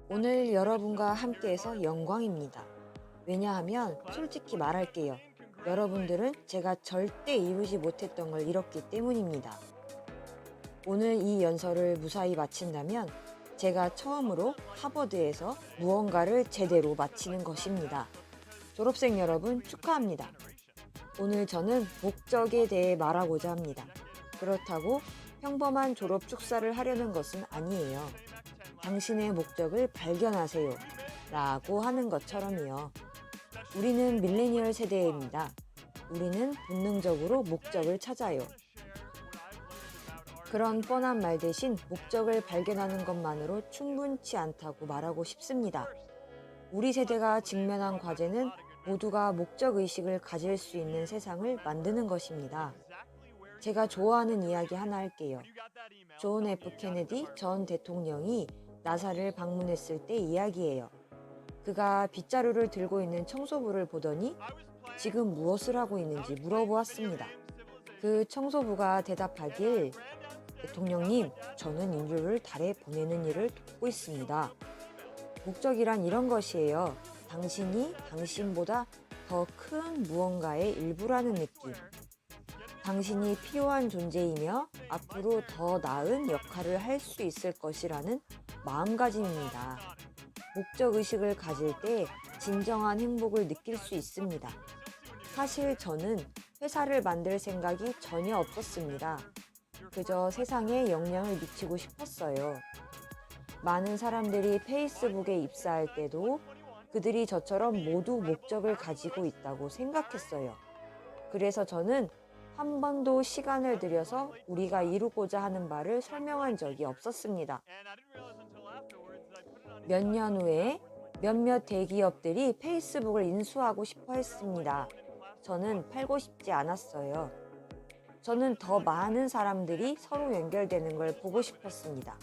오늘 여러분과 함께해서 영광입니다. 왜냐하면 솔직히 말할게요. 여러분들은 제가 절대 이루지 못했던 걸 이뤘기 때문입니다. 오늘 이 연설을 무사히 마친다면 제가 처음으로 하버드에서 무언가를 제대로 마치는 것입니다. 졸업생 여러분 축하합니다. 오늘 저는 목적에 대해 말하고자 합니다. 그렇다고 평범한 졸업 축사를 하려는 것은 아니에요. 당신의 목적을 발견하세요. 라고 하는 것처럼이요. 우리는 밀레니얼 세대입니다. 우리는 본능적으로 목적을 찾아요. 그런 뻔한 말 대신 목적을 발견하는 것만으로 충분치 않다고 말하고 싶습니다. 우리 세대가 직면한 과제는 모두가 목적의식을 가질 수 있는 세상을 만드는 것입니다. 제가 좋아하는 이야기 하나 할게요. 존 F 케네디 전 대통령이 나사를 방문했을 때 이야기예요. 그가 빗자루를 들고 있는 청소부를 보더니 지금 무엇을 하고 있는지 물어보았습니다. 그 청소부가 대답하길, 대통령님, 저는 인류를 달에 보내는 일을 돕고 있습니다. 목적이란 이런 것이에요. 당신이 당신보다 더 큰 무언가의 일부라는 느낌. 당신이 필요한 존재이며 앞으로 더 나은 역할을 할 수 있을 것이라는 마음가짐입니다. 목적의식을 가질 때 진정한 행복을 느낄 수 있습니다. 사실 저는 회사를 만들 생각이 전혀 없었습니다. 그저 세상에 영향을 미치고 싶었어요. 많은 사람들이 페이스북에 입사할 때도 그들이 저처럼 모두 목적을 가지고 있다고 생각했어요. 그래서 저는 한 번도 시간을 들여서 우리가 이루고자 하는 바를 설명한 적이 없었습니다. 몇 년 후에 몇몇 대기업들이 페이스북을 인수하고 싶어 했습니다. 저는 팔고 싶지 않았어요. 저는 더 많은 사람들이 서로 연결되는 걸 보고 싶었습니다.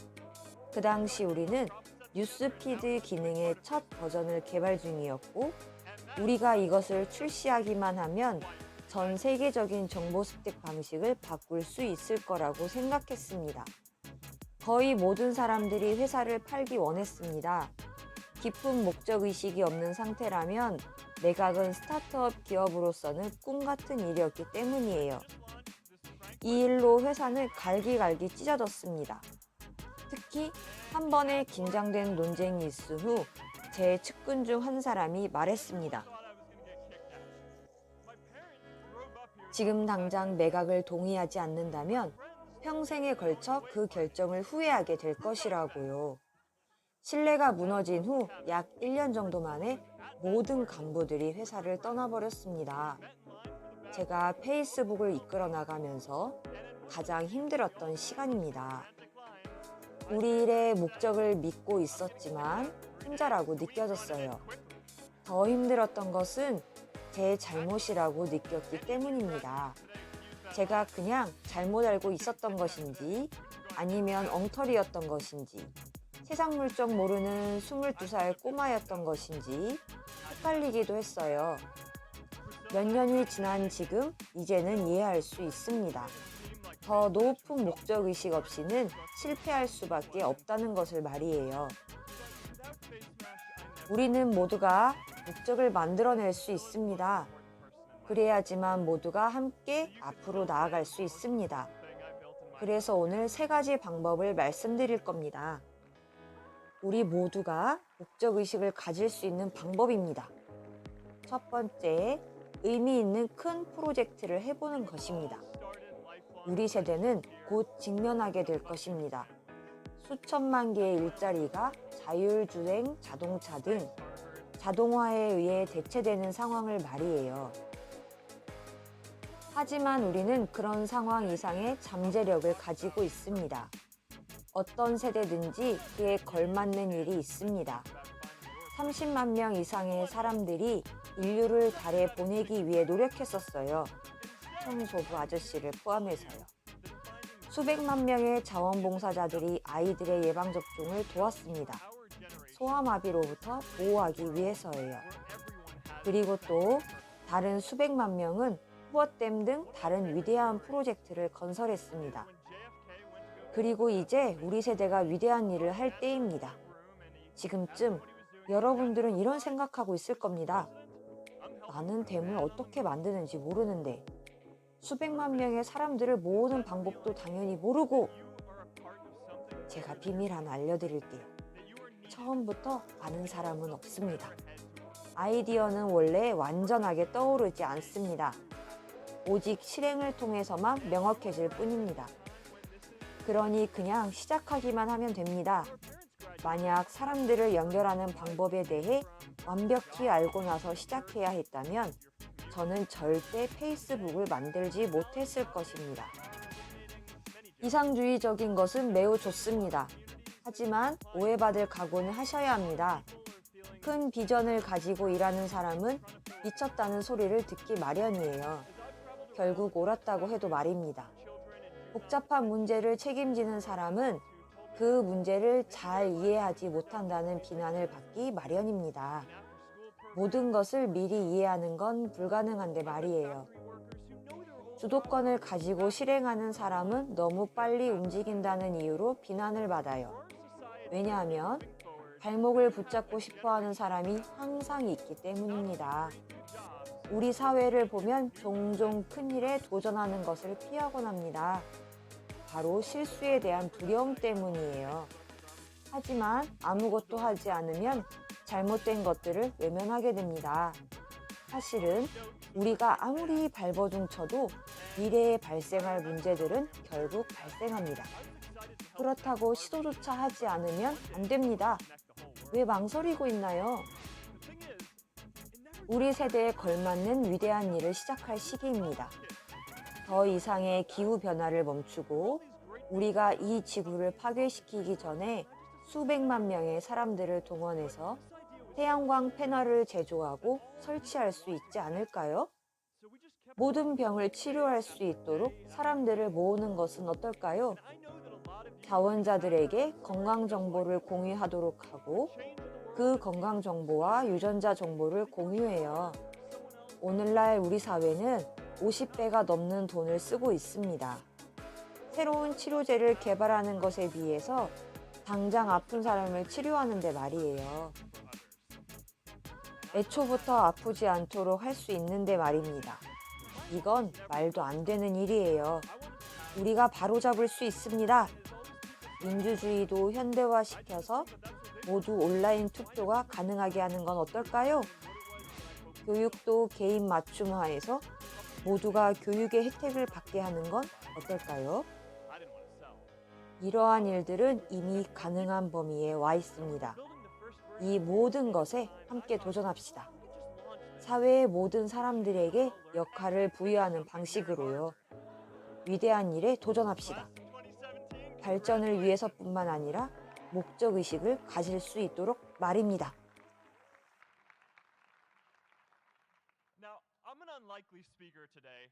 그 당시 우리는 뉴스피드 기능의 첫 버전을 개발 중이었고, 우리가 이것을 출시하기만 하면 전 세계적인 정보 습득 방식을 바꿀 수 있을 거라고 생각했습니다. 거의 모든 사람들이 회사를 팔기 원했습니다. 깊은 목적의식이 없는 상태라면 매각은 스타트업 기업으로서는 꿈 같은 일이었기 때문이에요. 이 일로 회사는 갈기갈기 찢어졌습니다. 특히 한 번의 긴장된 논쟁이 있은 후 제 측근 중 한 사람이 말했습니다. 지금 당장 매각을 동의하지 않는다면 평생에 걸쳐 그 결정을 후회하게 될 것이라고요. 신뢰가 무너진 후 약 1년 정도 만에 모든 간부들이 회사를 떠나버렸습니다. 제가 페이스북을 이끌어 나가면서 가장 힘들었던 시간입니다. 우리 일의 목적을 믿고 있었지만 혼자라고 느껴졌어요. 더 힘들었던 것은 제 잘못이라고 느꼈기 때문입니다. 제가 그냥 잘못 알고 있었던 것인지 아니면 엉터리였던 것인지 세상 물정 모르는 22살 꼬마였던 것인지 헷갈리기도 했어요. 몇 년이 지난 지금 이제는 이해할 수 있습니다. 더 높은 목적의식 없이는 실패할 수밖에 없다는 것을 말이에요. 우리는 모두가 목적을 만들어낼 수 있습니다. 그래야지만 모두가 함께 앞으로 나아갈 수 있습니다. 그래서 오늘 3가지 방법을 말씀드릴 겁니다. 우리 모두가 목적의식을 가질 수 있는 방법입니다. 첫 번째, 의미 있는 큰 프로젝트를 해보는 것입니다. 우리 세대는 곧 직면하게 될 것입니다. 수천만 개의 일자리가 자율주행 자동차 등 자동화에 의해 대체되는 상황을 말이에요. 하지만 우리는 그런 상황 이상의 잠재력을 가지고 있습니다. 어떤 세대든지 그에 걸맞는 일이 있습니다. 30만 명 이상의 사람들이 인류를 달에 보내기 위해 노력했었어요. 청소부 아저씨를 포함해서요. 수백만 명의 자원봉사자들이 아이들의 예방접종을 도왔습니다. 소아마비로부터 보호하기 위해서예요. 그리고 또 다른 수백만 명은 후버댐 등 다른 위대한 프로젝트를 건설했습니다. 그리고 이제 우리 세대가 위대한 일을 할 때입니다. 지금쯤 여러분들은 이런 생각하고 있을 겁니다. 나는 댐을 어떻게 만드는지 모르는데, 수백만 명의 사람들을 모으는 방법도 당연히 모르고. 제가 비밀 하나 알려드릴게요. 처음부터 아는 사람은 없습니다. 아이디어는 원래 완전하게 떠오르지 않습니다. 오직 실행을 통해서만 명확해질 뿐입니다. 그러니 그냥 시작하기만 하면 됩니다. 만약 사람들을 연결하는 방법에 대해 완벽히 알고 나서 시작해야 했다면 저는 절대 페이스북을 만들지 못했을 것입니다. 이상주의적인 것은 매우 좋습니다. 하지만 오해받을 각오는 하셔야 합니다. 큰 비전을 가지고 일하는 사람은 미쳤다는 소리를 듣기 마련이에요. 결국 옳았다고 해도 말입니다. 복잡한 문제를 책임지는 사람은 그 문제를 잘 이해하지 못한다는 비난을 받기 마련입니다. 모든 것을 미리 이해하는 건 불가능한데 말이에요. 주도권을 가지고 실행하는 사람은 너무 빨리 움직인다는 이유로 비난을 받아요. 왜냐하면 발목을 붙잡고 싶어 하는 사람이 항상 있기 때문입니다. 우리 사회를 보면 종종 큰일에 도전하는 것을 피하곤 합니다. 바로 실수에 대한 두려움 때문이에요. 하지만 아무것도 하지 않으면 잘못된 것들을 외면하게 됩니다. 사실은 우리가 아무리 발버둥쳐도 미래에 발생할 문제들은 결국 발생합니다. 그렇다고 시도조차 하지 않으면 안 됩니다. 왜 망설이고 있나요? 우리 세대에 걸맞는 위대한 일을 시작할 시기입니다. 더 이상의 기후변화를 멈추고 우리가 이 지구를 파괴시키기 전에 수백만 명의 사람들을 동원해서 태양광 패널을 제조하고 설치할 수 있지 않을까요? 모든 병을 치료할 수 있도록 사람들을 모으는 것은 어떨까요? 자원자들에게 건강 정보를 공유하도록 하고 그 건강 정보와 유전자 정보를 공유해요. 오늘날 우리 사회는 50배가 넘는 돈을 쓰고 있습니다. 새로운 치료제를 개발하는 것에 비해서 당장 아픈 사람을 치료하는 데 말이에요. 애초부터 아프지 않도록 할 수 있는데 말입니다. 이건 말도 안 되는 일이에요. 우리가 바로잡을 수 있습니다. 민주주의도 현대화시켜서 모두 온라인 투표가 가능하게 하는 건 어떨까요? 교육도 개인 맞춤화해서 모두가 교육의 혜택을 받게 하는 건 어떨까요? 이러한 일들은 이미 가능한 범위에 와 있습니다. 이 모든 것에 함께 도전합시다. 사회의 모든 사람들에게 역할을 부여하는 방식으로요. 위대한 일에 도전합시다. 발전을 위해서뿐만 아니라 목적의식을 가질 수 있도록 말입니다. Now, I'm an unlikely speaker today.